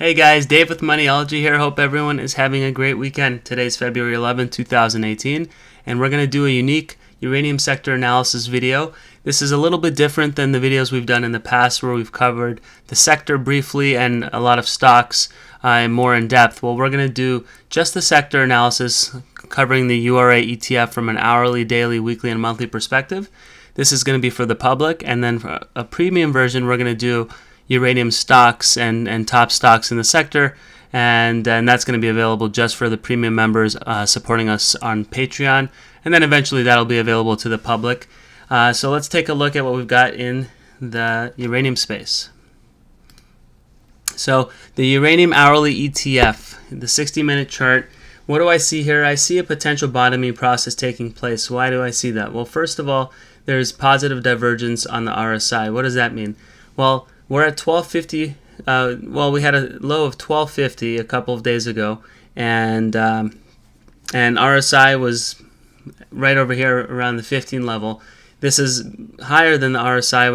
Hey guys, Dave with Moniology here. Hope everyone is having a great weekend. Today's February 11th, 2018, and we're going to do a unique uranium sector analysis video. This is a little bit different than the videos we've done in the past where we've covered the sector briefly and a lot of stocks more in depth. Well, we're going to do just the sector analysis covering the URA ETF from an hourly, daily, weekly, and monthly perspective. This is going to be for the public, and then for a premium version, we're going to do uranium stocks and top stocks in the sector, and that's going to be available just for the premium members supporting us on Patreon, and then eventually that'll be available to the public. So let's take a look at what we've got in the uranium space. So the Uranium Hourly ETF, the 60-minute chart. What do I see here? I see a potential bottoming process taking place. Why do I see that? Well, first of all, there's positive divergence on the RSI. What does that mean? Well, we're at 1250. We had a low of 1250 a couple of days ago, and RSI was right over here around the 15 level. This is higher than the RSI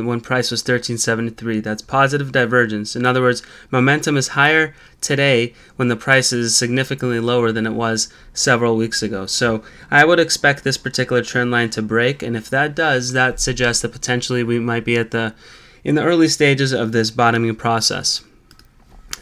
when price was 1373. That's positive divergence. In other words, momentum is higher today when the price is significantly lower than it was several weeks ago. So I would expect this particular trend line to break, and if that does, that suggests that potentially we might be in the early stages of this bottoming process.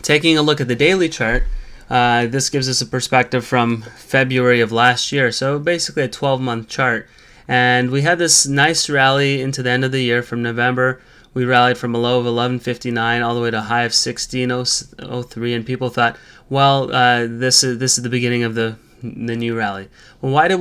Taking a look at the daily chart, this gives us a perspective from February of last year, so basically a 12-month chart. And we had this nice rally into the end of the year. From November, we rallied from a low of 1159 all the way to a high of 1603, and people thought, well, this is the beginning of the new rally. Well, why do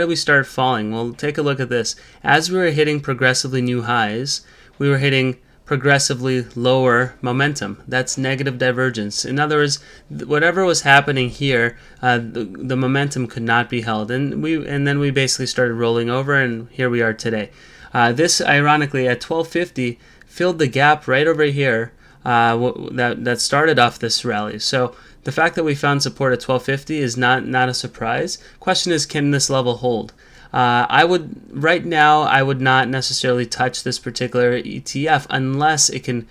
we start falling? Well, take a look at this. As we were hitting progressively new highs, we were hitting progressively lower momentum. That's negative divergence. In other words, whatever was happening here, the momentum could not be held, and then we basically started rolling over, and here we are today. This, ironically, at 1250, filled the gap right over here that started off this rally. So the fact that we found support at 1250 is not a surprise. Question is, can this level hold? Right now I would not necessarily touch this particular ETF unless it can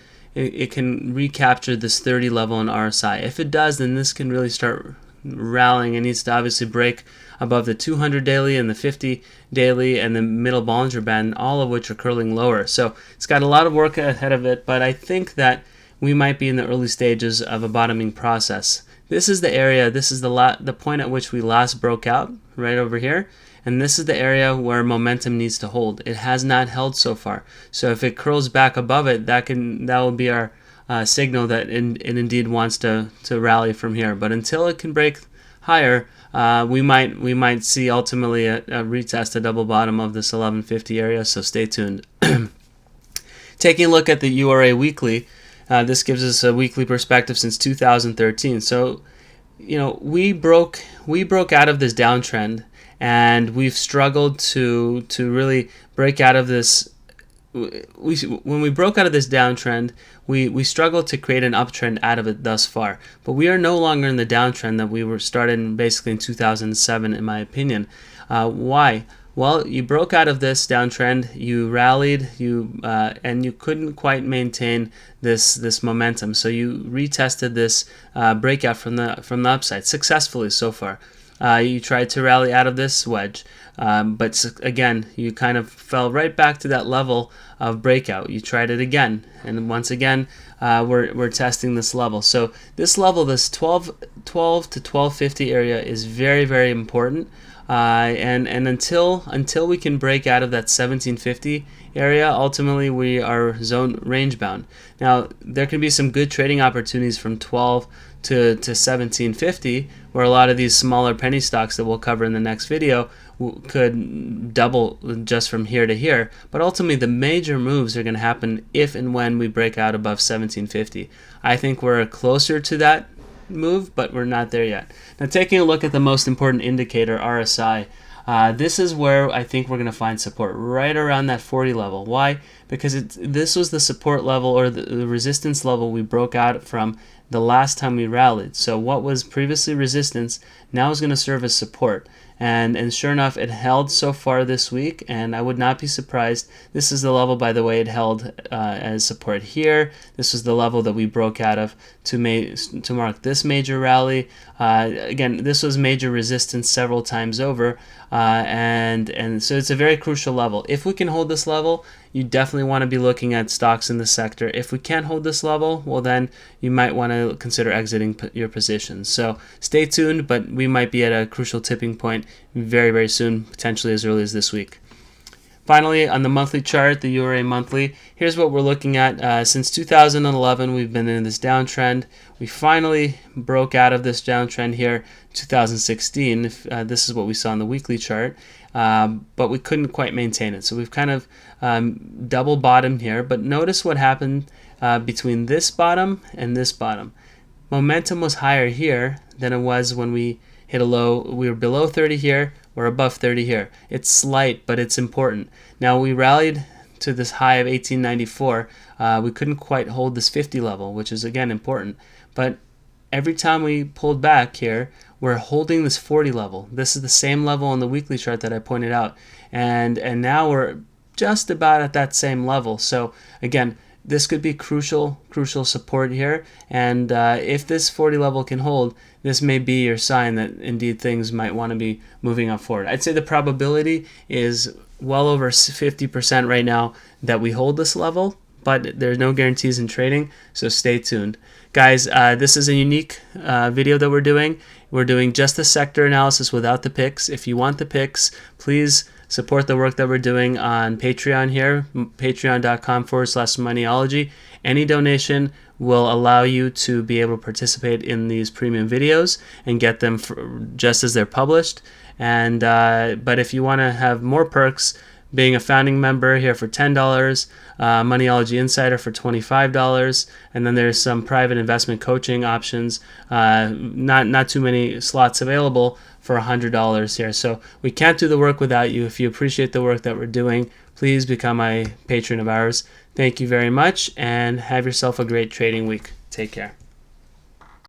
recapture this 30 level in RSI. If it does, then this can really start rallying. It needs to obviously break above the 200 daily and the 50 daily and the middle Bollinger Band, all of which are curling lower. So it's got a lot of work ahead of it, but I think that we might be in the early stages of a bottoming process. This is the area, this is the point at which we last broke out, right over here. And this is the area where momentum needs to hold. It has not held so far. So if it curls back above it, that will be our signal that it indeed wants to rally from here. But until it can break higher, we might see ultimately a retest, a double bottom of this 1150 area. So stay tuned. Taking a look at the URA Weekly, this gives us a weekly perspective since 2013. So, we broke out of this downtrend, and we've struggled to really break out of this. When we broke out of this downtrend, we struggled to create an uptrend out of it thus far. But we are no longer in the downtrend that we were started basically in 2007, in my opinion. Why? Well, you broke out of this downtrend, you rallied, and you couldn't quite maintain this momentum. So you retested this breakout from the upside successfully so far. You tried to rally out of this wedge, but again, you kind of fell right back to that level of breakout. You tried it again, and once again, we're testing this level. So this level, this 12 to 1250 area, is very, very important. And until we can break out of that 1750 area, ultimately we are zone range bound. Now there can be some good trading opportunities from 12 to 1750, where a lot of these smaller penny stocks that we'll cover in the next video could double just from here to here. But ultimately the major moves are going to happen if and when we break out above 1750. I think we're closer to that move, but we're not there yet. Now, taking a look at the most important indicator, RSI, this is where I think we're going to find support, right around that 40 level. Why? Because this was the support level, or the resistance level we broke out from the last time we rallied. So what was previously resistance now is going to serve as support. And sure enough, it held so far this week, and I would not be surprised. This is the level, by the way, it held as support here. This was the level that we broke out of to mark this major rally. Again, this was major resistance several times over, and so it's a very crucial level. If we can hold this level, you definitely want to be looking at stocks in the sector. If we can't hold this level, well then you might want to consider exiting your positions. So stay tuned, but we might be at a crucial tipping point very, very soon, potentially as early as this week. Finally, on the monthly chart, the Uranium Monthly, here's what we're looking at. Since 2011, we've been in this downtrend. We finally broke out of this downtrend here in 2016. This is what we saw on the weekly chart, but we couldn't quite maintain it. So we've kind of double bottomed here, but notice what happened between this bottom and this bottom. Momentum was higher here than it was when we hit a low. We were below 30 here. We're above 30 here. It's slight, but it's important. Now we rallied to this high of 1894. We couldn't quite hold this 50 level, which is again important. But every time we pulled back here, we're holding this 40 level. This is the same level on the weekly chart that I pointed out. And now we're just about at that same level. So again, this could be crucial support here, and if this 40 level can hold, this may be your sign that indeed things might want to be moving up forward. I'd say the probability is well over 50% right now that we hold this level, but there's no guarantees in trading, so stay tuned. Guys, this is a unique video that we're doing. We're doing just the sector analysis without the picks. If you want the picks, please support the work that we're doing on Patreon here, patreon.com/Moniology. Any donation will allow you to be able to participate in these premium videos and get them just as they're published. And but if you want to have more perks, being a founding member here for $10, Moniology Insider for $25, and then there's some private investment coaching options. Not too many slots available for $100 here. So we can't do the work without you. If you appreciate the work that we're doing, please become a patron of ours. Thank you very much, and have yourself a great trading week. Take care.